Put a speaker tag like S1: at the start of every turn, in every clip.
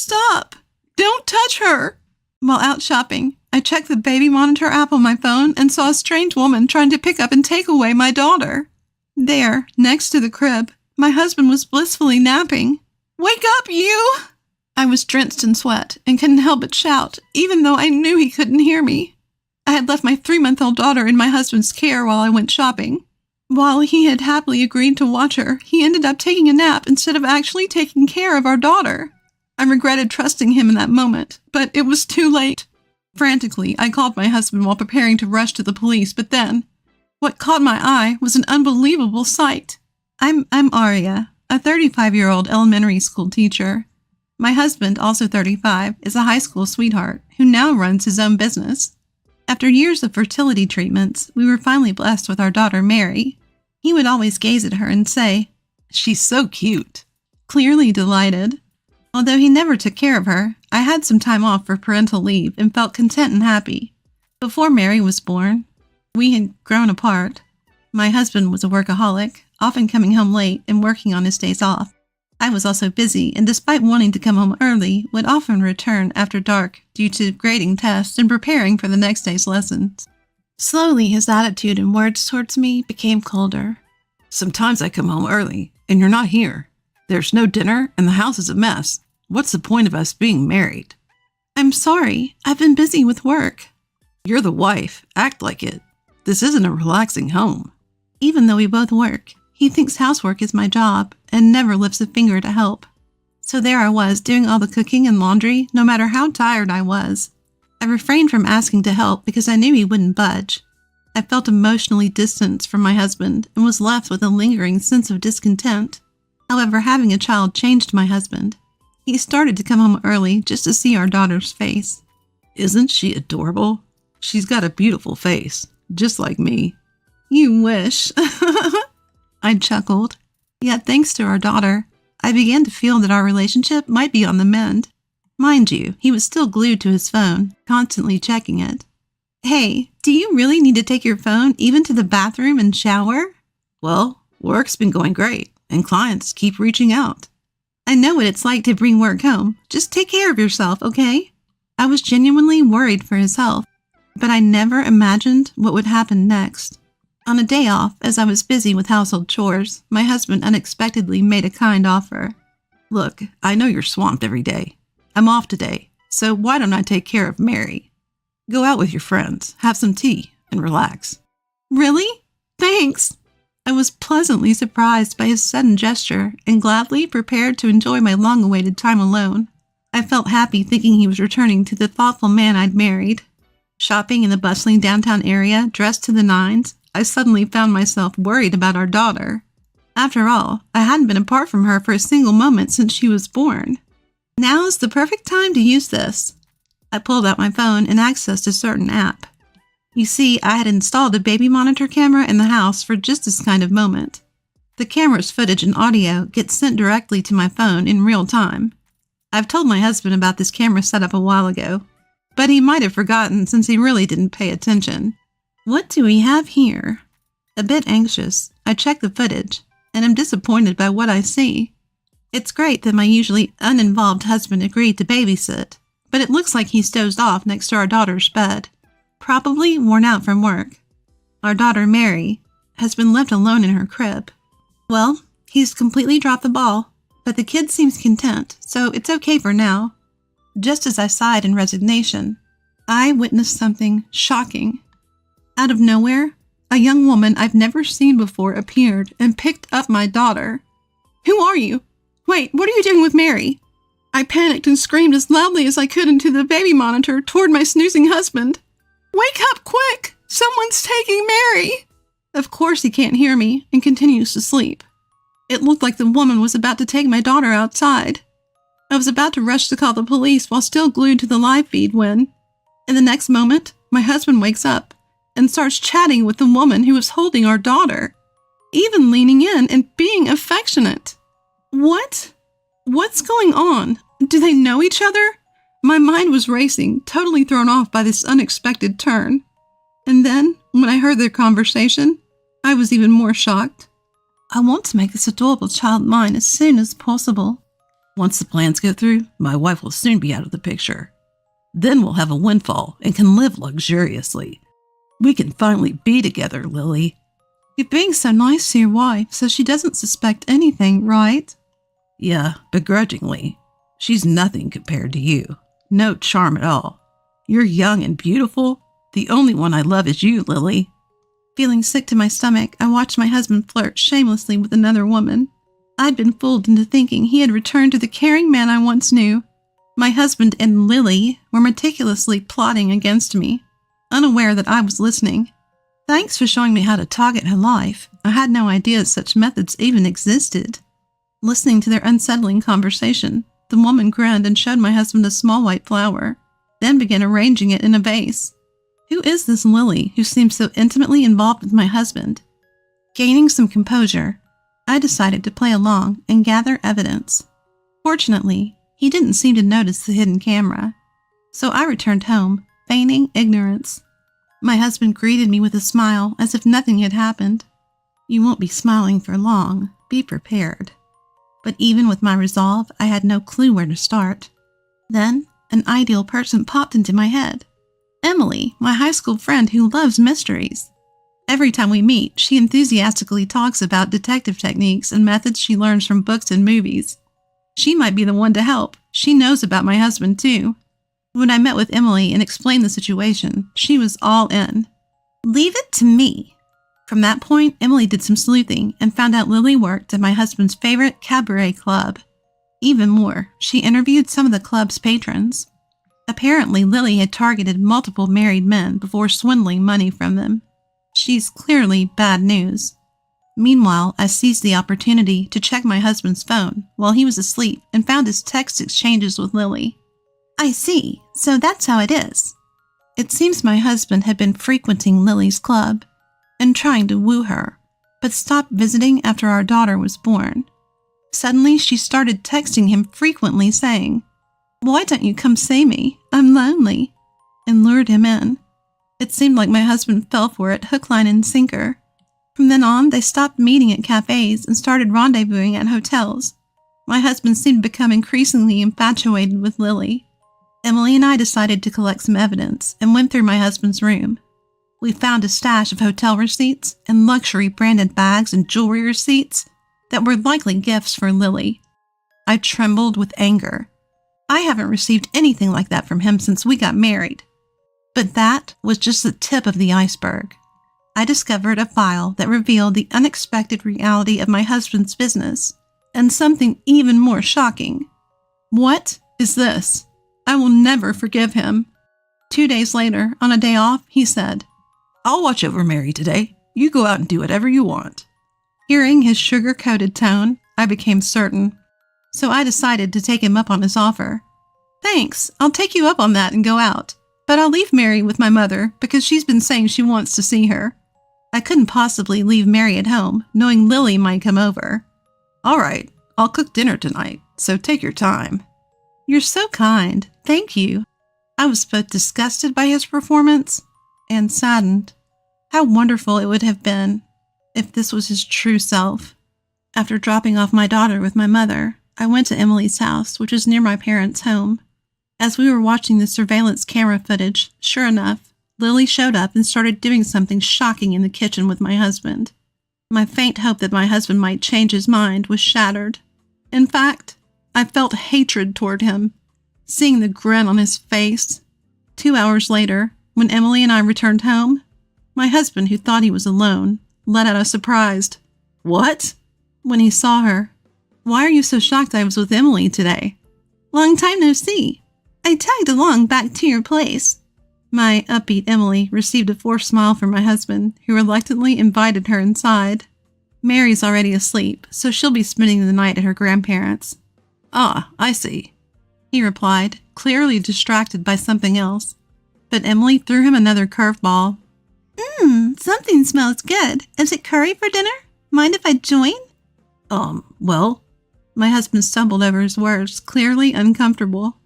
S1: Stop! Don't touch her! While out shopping, I checked the baby monitor app on my phone and saw a strange woman trying to pick up and take away my daughter. There, next to the crib, my husband was blissfully napping. Wake up, you! I was drenched in sweat and couldn't help but shout, even though I knew he couldn't hear me. I had left my 3-month-old daughter in my husband's care while I went shopping. While he had happily agreed to watch her, he ended up taking a nap instead of actually taking care of our daughter. I regretted trusting him in that moment, but it was too late. Frantically, I called my husband while preparing to rush to the police, but then, what caught my eye was an unbelievable sight. I'm Aria, a 35-year-old elementary school teacher. My husband, also 35, is a high school sweetheart who now runs his own business. After years of fertility treatments, we were finally blessed with our daughter, Mary. He would always gaze at her and say, "She's so cute," clearly delighted. Although he never took care of her, I had some time off for parental leave and felt content and happy. Before Mary was born, we had grown apart. My husband was a workaholic, often coming home late and working on his days off. I was also busy, and despite wanting to come home early, would often return after dark due to grading tests and preparing for the next day's lessons. Slowly, his attitude and words towards me became colder.
S2: "Sometimes I come home early, and you're not here. There's no dinner, and the house is a mess. What's the point of us being married?"
S1: "I'm sorry. I've been busy with work."
S2: "You're the wife. Act like it. This isn't a relaxing home."
S1: Even though we both work, he thinks housework is my job and never lifts a finger to help. So there I was doing all the cooking and laundry, no matter how tired I was. I refrained from asking to help because I knew he wouldn't budge. I felt emotionally distanced from my husband and was left with a lingering sense of discontent. However, having a child changed my husband. He started to come home early just to see our daughter's face.
S2: "Isn't she adorable? She's got a beautiful face, just like me."
S1: "You wish." I chuckled. Yet thanks to our daughter, I began to feel that our relationship might be on the mend. Mind you, he was still glued to his phone, constantly checking it. "Hey, do you really need to take your phone even to the bathroom and shower?"
S2: "Well, work's been going great, and clients keep reaching out."
S1: "I know what it's like to bring work home. Just take care of yourself, okay?" I was genuinely worried for his health, but I never imagined what would happen next. On a day off, as I was busy with household chores, my husband unexpectedly made a kind offer.
S2: "Look, I know you're swamped every day. I'm off today, so why don't I take care of Mary? Go out with your friends, have some tea, and relax."
S1: "Really? Thanks." I was pleasantly surprised by his sudden gesture and gladly prepared to enjoy my long-awaited time alone. I felt happy thinking he was returning to the thoughtful man I'd married. Shopping in the bustling downtown area, dressed to the nines, I suddenly found myself worried about our daughter. After all, I hadn't been apart from her for a single moment since she was born. Now is the perfect time to use this. I pulled out my phone and accessed a certain app. You see, I had installed a baby monitor camera in the house for just this kind of moment. The camera's footage and audio gets sent directly to my phone in real time. I've told my husband about this camera setup a while ago, but he might have forgotten since he really didn't pay attention. What do we have here? A bit anxious, I check the footage, and am disappointed by what I see. It's great that my usually uninvolved husband agreed to babysit, but it looks like he's dozed off next to our daughter's bed, probably worn out from work. Our daughter, Mary, has been left alone in her crib. Well, he's completely dropped the ball, but the kid seems content, so it's okay for now. Just as I sighed in resignation, I witnessed something shocking. Out of nowhere, a young woman I've never seen before appeared and picked up my daughter. "Who are you? Wait, what are you doing with Mary?" I panicked and screamed as loudly as I could into the baby monitor toward my snoozing husband. "Wake up quick! Someone's taking Mary!" Of course he can't hear me and continues to sleep. It looked like the woman was about to take my daughter outside. I was about to rush to call the police while still glued to the live feed when, in the next moment, my husband wakes up and starts chatting with the woman who was holding our daughter, even leaning in and being affectionate. What? What's going on? Do they know each other? My mind was racing, totally thrown off by this unexpected turn. And then, when I heard their conversation, I was even more shocked. "I want to make this adorable child mine as soon as possible."
S2: Once the plans go through, my wife will soon be out of the picture. Then we'll have a windfall and can live luxuriously. We can finally be together, Lily.
S1: You're being so nice to your wife so she doesn't suspect anything, right?
S2: Yeah, begrudgingly. She's nothing compared to you. No charm at all. You're young and beautiful. The only one I love is you, Lily.
S1: Feeling sick to my stomach, I watched my husband flirt shamelessly with another woman. I'd been fooled into thinking he had returned to the caring man I once knew. My husband and Lily were meticulously plotting against me, unaware that I was listening. Thanks for showing me how to target her life. I had no idea such methods even existed. Listening to their unsettling conversation, the woman grinned and showed my husband a small white flower, then began arranging it in a vase. Who is this Lily who seems so intimately involved with my husband? Gaining some composure, I decided to play along and gather evidence. Fortunately, he didn't seem to notice the hidden camera, so I returned home, feigning ignorance. My husband greeted me with a smile as if nothing had happened. You won't be smiling for long. Be prepared. But even with my resolve, I had no clue where to start. Then, an ideal person popped into my head. Emily, my high school friend who loves mysteries. Every time we meet, she enthusiastically talks about detective techniques and methods she learns from books and movies. She might be the one to help. She knows about my husband, too. When I met with Emily and explained the situation, she was all in. Leave it to me. From that point, Emily did some sleuthing and found out Lily worked at my husband's favorite cabaret club. Even more, she interviewed some of the club's patrons. Apparently, Lily had targeted multiple married men before swindling money from them. She's clearly bad news. Meanwhile, I seized the opportunity to check my husband's phone while he was asleep and found his text exchanges with Lily. I see, so that's how it is. It seems my husband had been frequenting Lily's club and trying to woo her, but stopped visiting after our daughter was born. Suddenly, she started texting him frequently saying, "Why don't you come see me? I'm lonely," and lured him in. It seemed like my husband fell for it hook, line, and sinker. From then on, they stopped meeting at cafes and started rendezvousing at hotels. My husband seemed to become increasingly infatuated with Lily. Emily and I decided to collect some evidence and went through my husband's room. We found a stash of hotel receipts and luxury branded bags and jewelry receipts that were likely gifts for Lily. I trembled with anger. I haven't received anything like that from him since we got married. But that was just the tip of the iceberg. I discovered a file that revealed the unexpected reality of my husband's business, and something even more shocking. What is this? I will never forgive him. 2 days later, on a day off, he said,
S2: I'll watch over Mary today. You go out and do whatever you want.
S1: Hearing his sugar-coated tone, I became certain. So I decided to take him up on his offer. Thanks, I'll take you up on that and go out. But I'll leave Mary with my mother because she's been saying she wants to see her. I couldn't possibly leave Mary at home, knowing Lily might come over.
S2: All right, I'll cook dinner tonight, so take your time.
S1: You're so kind. Thank you. I was both disgusted by his performance and saddened. How wonderful it would have been if this was his true self. After dropping off my daughter with my mother, I went to Emily's house, which was near my parents' home. As we were watching the surveillance camera footage, sure enough, Lily showed up and started doing something shocking in the kitchen with my husband. My faint hope that my husband might change his mind was shattered. In fact, I felt hatred toward him, seeing the grin on his face. 2 hours later, when Emily and I returned home, my husband, who thought he was alone, let out a surprised, "What?" when he saw her. "Why are you so shocked I was with Emily today?" "Long time no see. I tagged along back to your place." My upbeat Emily received a forced smile from my husband, who reluctantly invited her inside. Mary's already asleep, so she'll be spending the night at her grandparents'.
S2: Ah, I see,
S1: he replied, clearly distracted by something else. But Emily threw him another curveball. Something smells good. Is it curry for dinner? Mind if I join?
S2: Well,
S1: my husband stumbled over his words, clearly uncomfortable.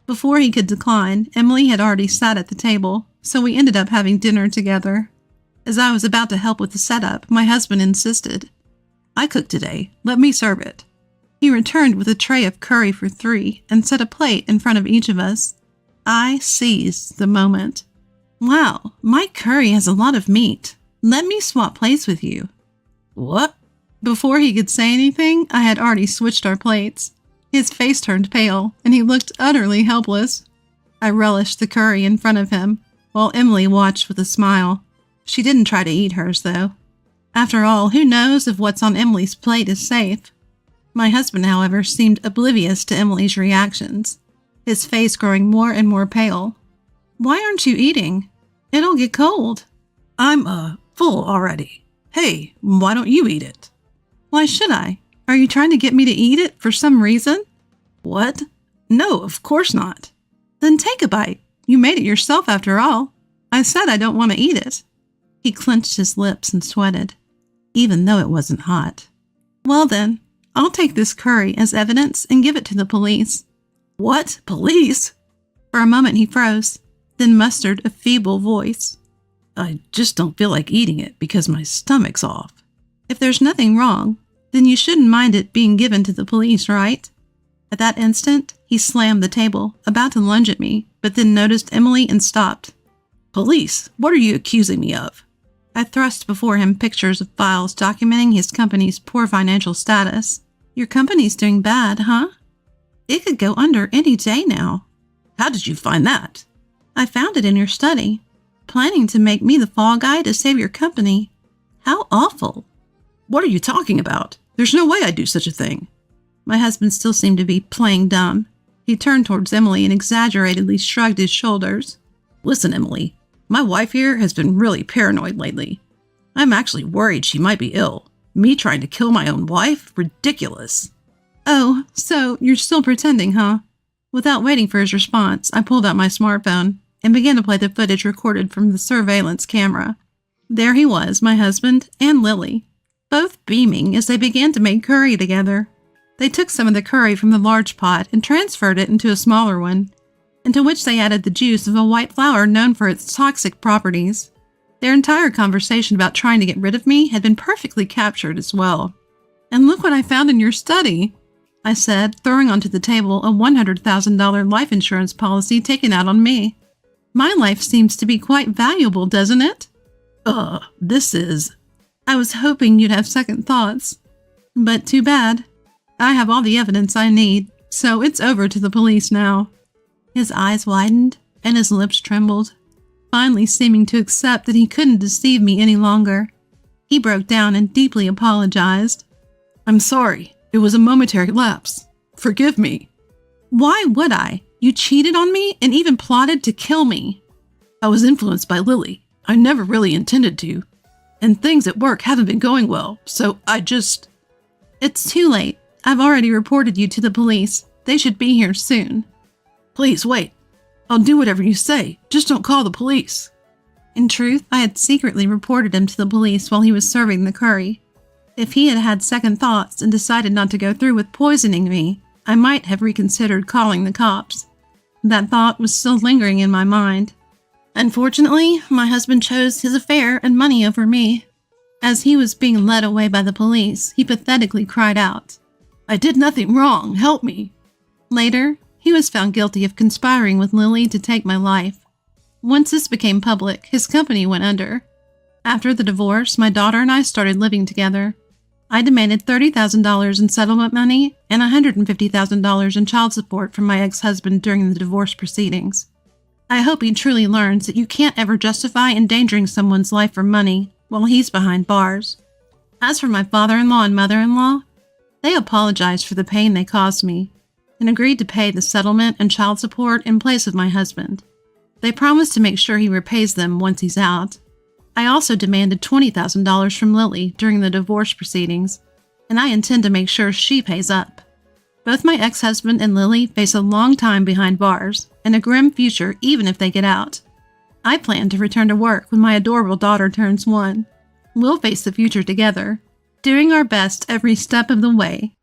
S1: Before he could decline, Emily had already sat at the table, so we ended up having dinner together. As I was about to help with the setup, my husband insisted.
S2: I cooked today. Let me serve it.
S1: He returned with a tray of curry for 3 and set a plate in front of each of us. I seized the moment. Wow, my curry has a lot of meat. Let me swap plates with you.
S2: What?
S1: Before he could say anything, I had already switched our plates. His face turned pale, and he looked utterly helpless. I relished the curry in front of him, while Emily watched with a smile. She didn't try to eat hers, though. After all, who knows if what's on Emily's plate is safe? My husband, however, seemed oblivious to Emily's reactions, his face growing more and more pale. Why aren't you eating? It'll get cold.
S2: I'm, full already. Hey, why don't you eat it?
S1: Why should I? Are you trying to get me to eat it for some reason?
S2: What? No, of course not.
S1: Then take a bite. You made it yourself after all. I said I don't want to eat it. He clenched his lips and sweated, even though it wasn't hot. Well then, I'll take this curry as evidence and give it to the police.
S2: What? Police?
S1: For a moment he froze, then mustered a feeble voice.
S2: I just don't feel like eating it because my stomach's off.
S1: If there's nothing wrong, then you shouldn't mind it being given to the police, right? At that instant, he slammed the table, about to lunge at me, but then noticed Emily and stopped.
S2: Police? What are you accusing me of?
S1: I thrust before him pictures of files documenting his company's poor financial status. Your company's doing bad, huh? It could go under any day now.
S2: How did you find that?
S1: I found it in your study. Planning to make me the fall guy to save your company. How awful.
S2: What are you talking about? There's no way I'd do such a thing.
S1: My husband still seemed to be playing dumb. He turned towards Emily and exaggeratedly shrugged his shoulders.
S2: Listen, Emily, my wife here has been really paranoid lately. I'm actually worried she might be ill. Me trying to kill my own wife? Ridiculous.
S1: Oh, so you're still pretending, huh? Without waiting for his response, I pulled out my smartphone and began to play the footage recorded from the surveillance camera. There he was, my husband and Lily, both beaming as they began to make curry together. They took some of the curry from the large pot and transferred it into a smaller one, into which they added the juice of a white flower known for its toxic properties. Their entire conversation about trying to get rid of me had been perfectly captured as well. And look what I found in your study, I said, throwing onto the table a $100,000 life insurance policy taken out on me. My life seems to be quite valuable, doesn't it?
S2: This is...
S1: I was hoping you'd have second thoughts. But too bad. I have all the evidence I need, so it's over to the police now. His eyes widened and his lips trembled, finally seeming to accept that he couldn't deceive me any longer. He broke down and deeply apologized.
S2: I'm sorry. It was a momentary lapse. Forgive me.
S1: Why would I? You cheated on me and even plotted to kill me.
S2: I was influenced by Lily. I never really intended to. And things at work haven't been going well, so I just...
S1: It's too late. I've already reported you to the police. They should be here soon.
S2: Please wait. I'll do whatever you say. Just don't call the police.
S1: In truth, I had secretly reported him to the police while he was serving the curry. If he had had second thoughts and decided not to go through with poisoning me, I might have reconsidered calling the cops. That thought was still lingering in my mind. Unfortunately, my husband chose his affair and money over me. As he was being led away by the police, he pathetically cried out,
S2: I did nothing wrong. Help me.
S1: Later, he was found guilty of conspiring with Lily to take my life. Once this became public, his company went under. After the divorce, my daughter and I started living together. I demanded $30,000 in settlement money and $150,000 in child support from my ex-husband during the divorce proceedings. I hope he truly learns that you can't ever justify endangering someone's life for money while he's behind bars. As for my father-in-law and mother-in-law, they apologized for the pain they caused me and agreed to pay the settlement and child support in place of my husband. They promised to make sure he repays them once he's out. I also demanded $20,000 from Lily during the divorce proceedings, and I intend to make sure she pays up. Both my ex-husband and Lily face a long time behind bars and a grim future even if they get out. I plan to return to work when my adorable daughter turns 1. We'll face the future together, doing our best every step of the way.